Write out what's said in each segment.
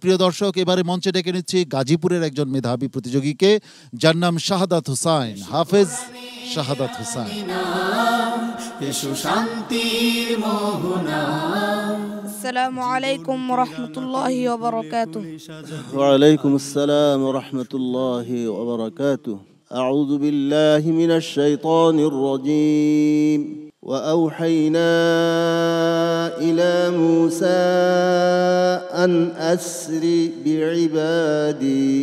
প্রিয় দর্শক, এবারে মঞ্চে ডেকে নিচ্ছি গাজীপুরের একজন মেধাবী প্রতিযোগীকে, যার নাম শাহাদাত হুসাইন, হাফেজ শাহাদাত হুসাইন। আসসালামু আলাইকুম ওয়া রাহমাতুল্লাহি ওয়া বারাকাতুহু। ওয়া আলাইকুম আসসালাম ওয়া রাহমাতুল্লাহি ওয়া বারাকাতুহু। আউযু বিল্লাহি মিনাশ শাইতানির রাজীম। وأوحينا إلى موسى أن أسر بعبادي.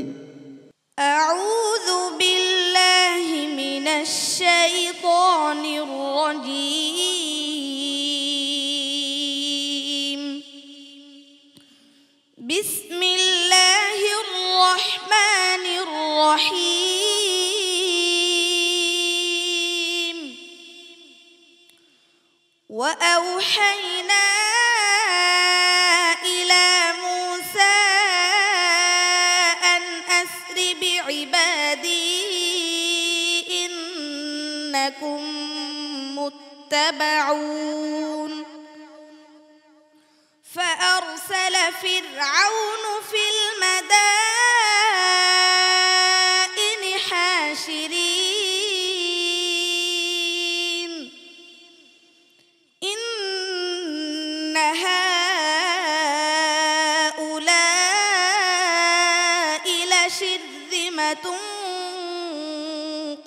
أعوذ بالله من الشيطان الرجيم. بسم الله الرحمن الرحيم. وأوحينا إلى موسى أن أسر بعبادي إنكم متبعون. فأرسل فرعون في المدائن حاشرين إن هؤلاء لشرذمة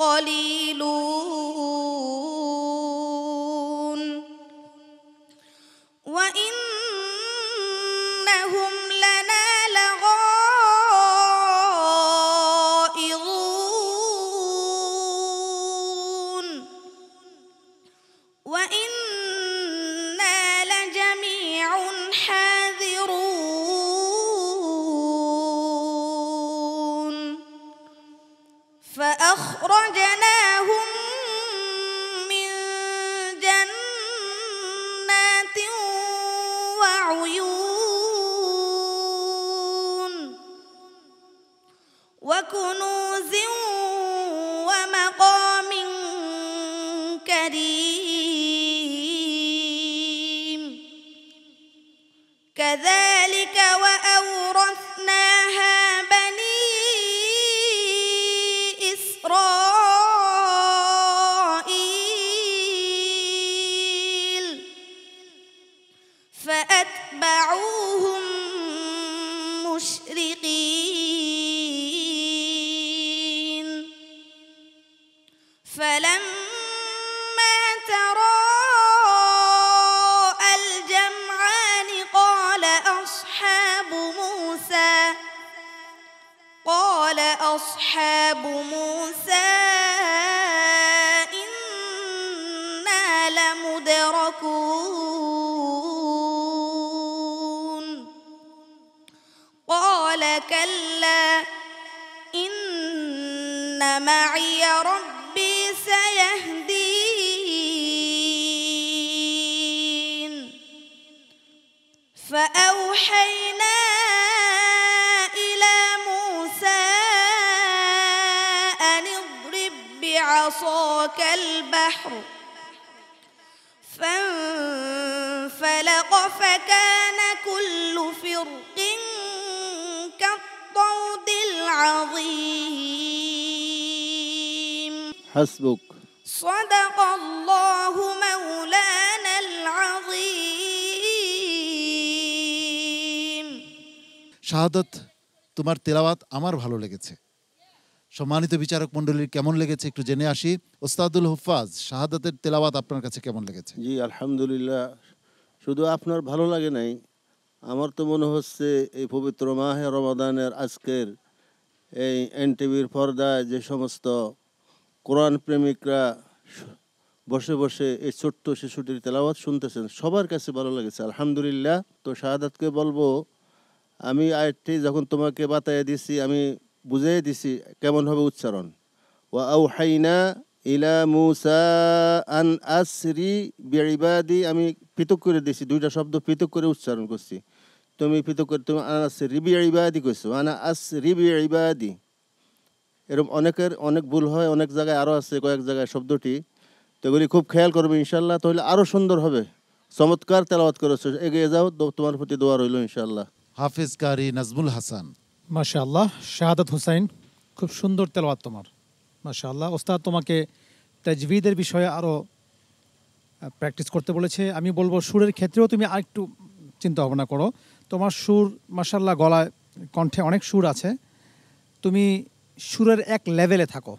قليلون وإنهم لنا لغائظون وإنا لجميع حاذرون. فأخرجناهم من جنات وعيون وكنوز ومقام كريم. كذلك وأورثناها بني إسرائيل فأتبعوهم مشرقين. فلما تراءى الجمعان قال أصحاب موسى إنا لمدركون. قال كلا إن معي ربي سيهدين. فأوحينا إلى موسى أن اضرب بعصاك البحر فانفلق فكان كل فرق كالطود العظيم. حسبك. صدق الله مولانا العظيم. শাহাদাত, তোমার তেলাওয়াত আমার ভালো লেগেছে। সম্মানিত বিচারক মণ্ডলীর কেমন লেগেছে একটু জেনে আসি। ওস্তাদুল হুফাজ, শাহাদাতের তেলাওয়াত আপনার কাছে কেমন লেগেছে? জি আলহামদুলিল্লাহ, শুধু আপনার ভালো লাগে নাই, আমার তো মনে হচ্ছে এই পবিত্র মাহে রমাদানের আজকের এই এনটিভির পর্দায় যে সমস্ত কোরআন প্রেমিকরা বসে বসে এই ছোট্ট শিশুটির তেলাওয়াত শুনতেছেন, সবার কাছে ভালো লেগেছে আলহামদুলিল্লাহ। তো শাহাদাতকে বলবো, আমি আয়াতটি যখন তোমাকে বাতায় দিছি, আমি বুঝিয়ে দিছি কেমন হবে উচ্চারণ। ওয়া আওহাইনা ইলা মুসা আন আসরি বিইবাদি, আমি পৃথক করে দিছি, দুইটা শব্দ পৃথক করে উচ্চারণ করছি। তুমি পৃথক করে তুমি আনা আসরি বিইবাদি কইছো, আনা আসরি বিইবাদি। এরকম অনেক ভুল হয়, অনেক জায়গায় আরও আছে কয়েক জায়গায় শব্দটি, তো এগুলি খুব খেয়াল করবে ইনশাল্লাহ, তাহলে আরও সুন্দর হবে। চমৎকার তেলাওয়াত করেছো, এগিয়ে যাও, তোমার প্রতি দোয়া রইল ইনশাল্লাহ। হাফেজ কারি নাজমুল হাসান। মাশাআল্লাহ, শাহাদাত হুসাইন, খুব সুন্দর তেলাওয়াত তোমার। মাশাআল্লাহ, ওস্তাদ তোমাকে তাজভিদের বিষয়ে আরও প্র্যাকটিস করতে বলেছে। আমি বলবো সুরের ক্ষেত্রেও তুমি আরেকটু চিন্তা ভাবনা করো। তোমার সুর মাশাআল্লাহ, গলায় কণ্ঠে অনেক সুর আছে, তুমি সুরের এক লেভেলে থাকো।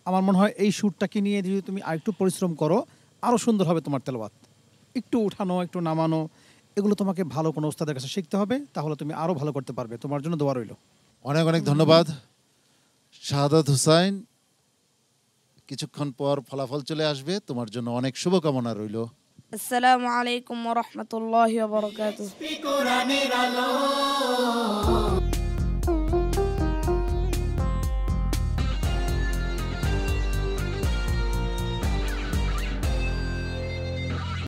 আমার মনে হয় এই সুরটাকে নিয়ে যদি তুমি আরেকটু পরিশ্রম করো, আরও সুন্দর হবে তোমার তেলাওয়াত। একটু উঠানো, একটু নামানো, এগুলো তোমাকে ভালো কোনো ওস্তাদের কাছে শিখতে হবে, তাহলে তুমি আরও ভালো করতে পারবে। তোমার জন্য দোয়া রইল। অনেক অনেক ধন্যবাদ শাহাদাত হুসাইন। কিছুক্ষণ পর ফলাফল চলে আসবে, তোমার জন্য অনেক শুভকামনা রইল। আসসালামু আলাইকুম ওয়া রাহমাতুল্লাহি ওয়া বারাকাতুহু।